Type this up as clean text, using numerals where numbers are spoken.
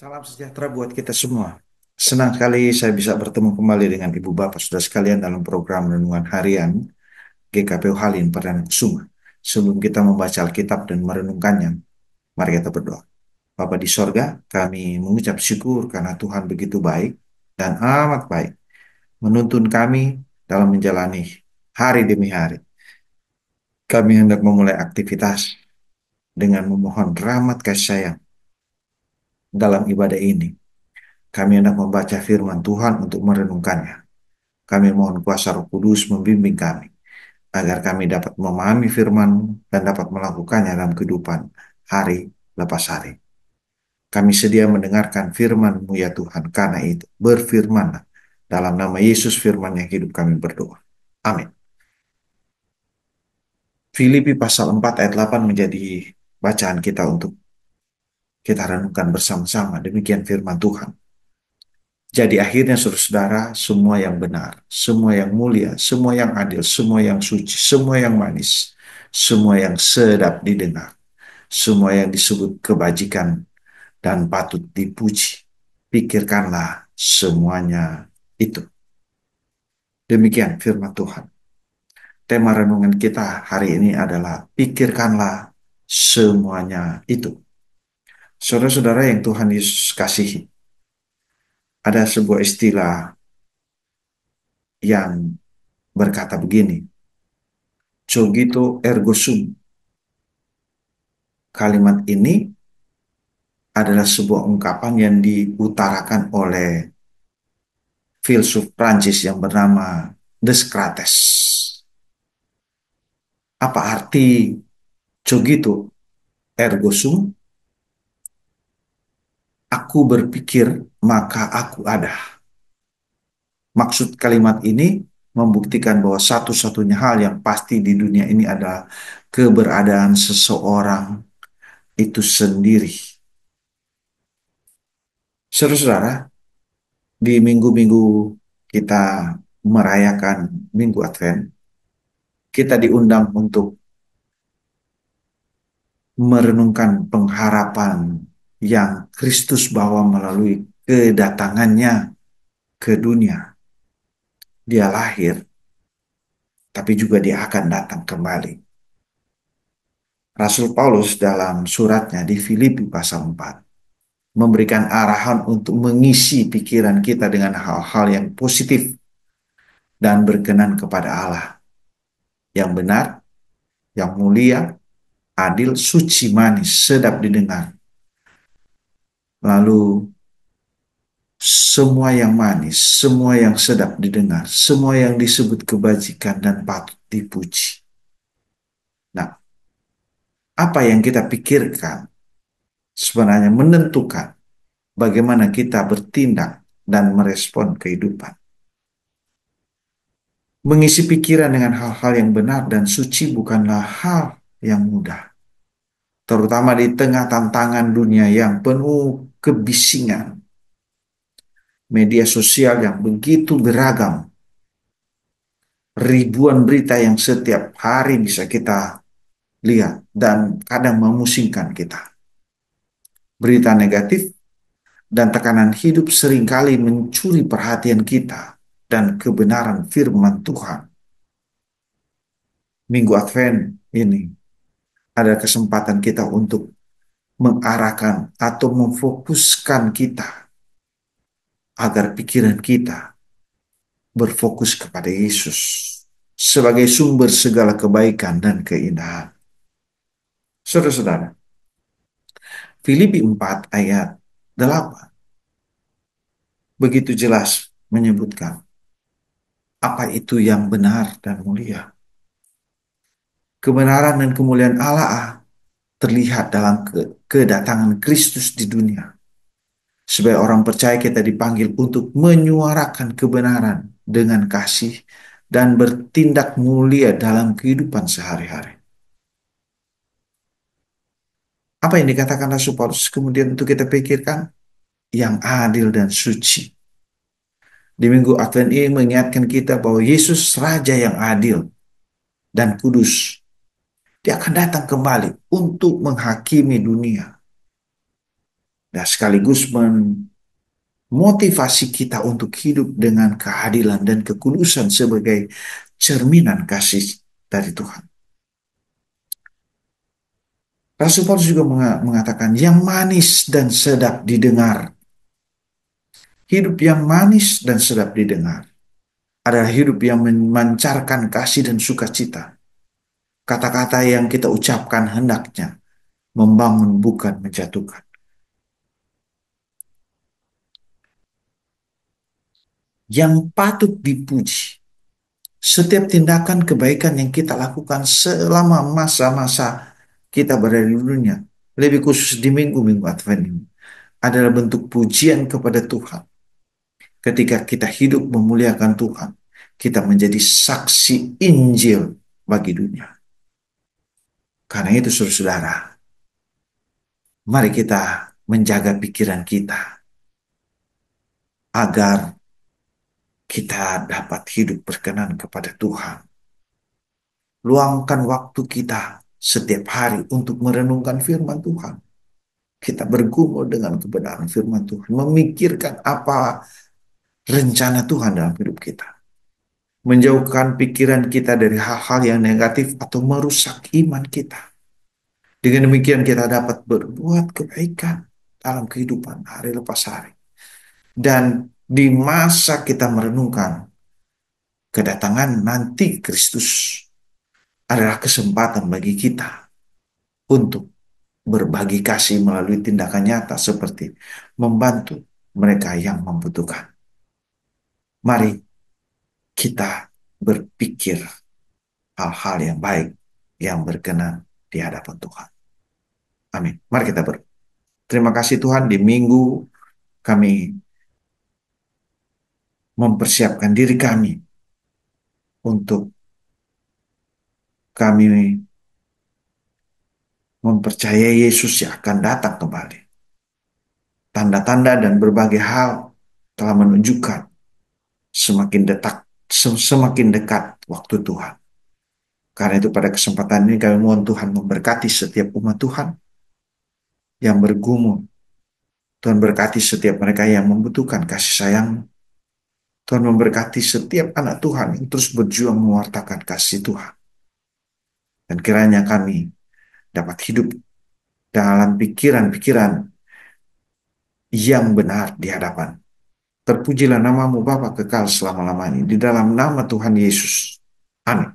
Salam sejahtera buat kita semua. Senang sekali saya bisa bertemu kembali dengan Ibu Bapak Saudara sekalian dalam program Renungan Harian GKPU Halim Perdana Kusuma. Sebelum kita membaca Alkitab dan merenungkannya, mari kita berdoa. Bapa di sorga, kami mengucap syukur karena Tuhan begitu baik dan amat baik menuntun kami dalam menjalani hari demi hari. Kami hendak memulai aktivitas dengan memohon rahmat kasih sayang dalam ibadah ini. Kami hendak membaca firman Tuhan untuk merenungkannya. Kami mohon kuasa Roh Kudus membimbing kami, agar kami dapat memahami firman dan dapat melakukannya dalam kehidupan hari lepas hari. Kami sedia mendengarkan firman-Mu ya Tuhan, karena itu berfirmanlah. Dalam nama Yesus firman yang hidup kami berdoa. Amin. Filipi pasal 4 ayat 8 menjadi bacaan kita untuk kita renungkan bersama-sama. Demikian firman Tuhan. Jadi akhirnya saudara-saudara, semua yang benar, semua yang mulia, semua yang adil, semua yang suci, semua yang manis, semua yang sedap didengar, semua yang disebut kebajikan dan patut dipuji. Pikirkanlah semuanya itu. Demikian firman Tuhan. Tema renungan kita hari ini adalah pikirkanlah semuanya itu. Saudara-saudara yang Tuhan Yesus kasihi, ada sebuah istilah yang berkata begini, cogito ergo sum. Kalimat ini adalah sebuah ungkapan yang diutarakan oleh filsuf Prancis yang bernama Descartes. Apa arti cogito ergo sum? Aku berpikir maka aku ada. Maksud kalimat ini membuktikan bahwa satu-satunya hal yang pasti di dunia ini adalah keberadaan seseorang itu sendiri. Saudara-saudara, di minggu-minggu kita merayakan Minggu Advent, kita diundang untuk merenungkan pengharapan yang Kristus bawa melalui kedatangannya ke dunia. Dia lahir, tapi juga dia akan datang kembali. Rasul Paulus dalam suratnya di Filipi pasal 4 memberikan arahan untuk mengisi pikiran kita dengan hal-hal yang positif dan berkenan kepada Allah, yang benar, yang mulia, adil, suci, manis, sedap didengar. Lalu semua yang manis, semua yang sedap didengar, semua yang disebut kebajikan dan patut dipuji. Nah, apa yang kita pikirkan sebenarnya menentukan bagaimana kita bertindak dan merespon kehidupan. Mengisi pikiran dengan hal-hal yang benar dan suci bukanlah hal yang mudah, terutama di tengah tantangan dunia yang penuh kebisingan, media sosial yang begitu beragam, ribuan berita yang setiap hari bisa kita lihat dan kadang memusingkan kita. Berita negatif dan tekanan hidup seringkali mencuri perhatian kita dan kebenaran firman Tuhan. Minggu Advent ini ada kesempatan kita untuk mengarahkan atau memfokuskan kita agar pikiran kita berfokus kepada Yesus sebagai sumber segala kebaikan dan keindahan. Saudara-saudara, Filipi 4 ayat 8 begitu jelas menyebutkan apa itu yang benar dan mulia. Kebenaran dan kemuliaan Allah terlihat dalam kedatangan Kristus di dunia. Sebagai orang percaya kita dipanggil untuk menyuarakan kebenaran dengan kasih dan bertindak mulia dalam kehidupan sehari-hari. Apa yang dikatakan Rasul Paulus kemudian untuk kita pikirkan? Yang adil dan suci. Di Minggu Advent ini mengingatkan kita bahwa Yesus Raja yang adil dan kudus. Dia akan datang kembali untuk menghakimi dunia. dan sekaligus memotivasi kita untuk hidup dengan keadilan dan kekudusan sebagai cerminan kasih dari Tuhan. Rasul Paulus juga mengatakan yang manis dan sedap didengar. Hidup yang manis dan sedap didengar adalah hidup yang memancarkan kasih dan sukacita. Kata-kata yang kita ucapkan hendaknya membangun bukan menjatuhkan. Yang patut dipuji. Setiap tindakan kebaikan yang kita lakukan selama masa-masa kita berada di dunia, lebih khusus di minggu-minggu Advent ini, adalah bentuk pujian kepada Tuhan. Ketika kita hidup memuliakan Tuhan, kita menjadi saksi Injil bagi dunia. Karena itu, saudara-saudara, mari kita menjaga pikiran kita agar kita dapat hidup berkenan kepada Tuhan. Luangkan waktu kita setiap hari untuk merenungkan firman Tuhan. Kita bergumul dengan kebenaran firman Tuhan, memikirkan apa rencana Tuhan dalam hidup kita. Menjauhkan pikiran kita dari hal-hal yang negatif atau merusak iman kita. Dengan demikian kita dapat berbuat kebaikan dalam kehidupan hari lepas hari. Dan di masa kita merenungkan kedatangan nanti Kristus adalah kesempatan bagi kita untuk berbagi kasih melalui tindakan nyata seperti membantu mereka yang membutuhkan. Mari kita berpikir hal-hal yang baik yang berkenan di hadapan Tuhan. Amin. Mari kita terima kasih Tuhan, di minggu kami mempersiapkan diri kami untuk kami mempercayai Yesus yang akan datang kembali. Tanda-tanda dan berbagai hal telah menunjukkan semakin dekat waktu Tuhan. Karena itu pada kesempatan ini kami mohon Tuhan memberkati setiap umat Tuhan yang bergumul. Tuhan berkati setiap mereka yang membutuhkan kasih sayang. Tuhan memberkati setiap anak Tuhan yang terus berjuang mewartakan kasih Tuhan. Dan kiranya kami dapat hidup dalam pikiran-pikiran yang benar di hadapan. Terpujilah namamu Bapa kekal selama-lamanya. Di dalam nama Tuhan Yesus. Amin.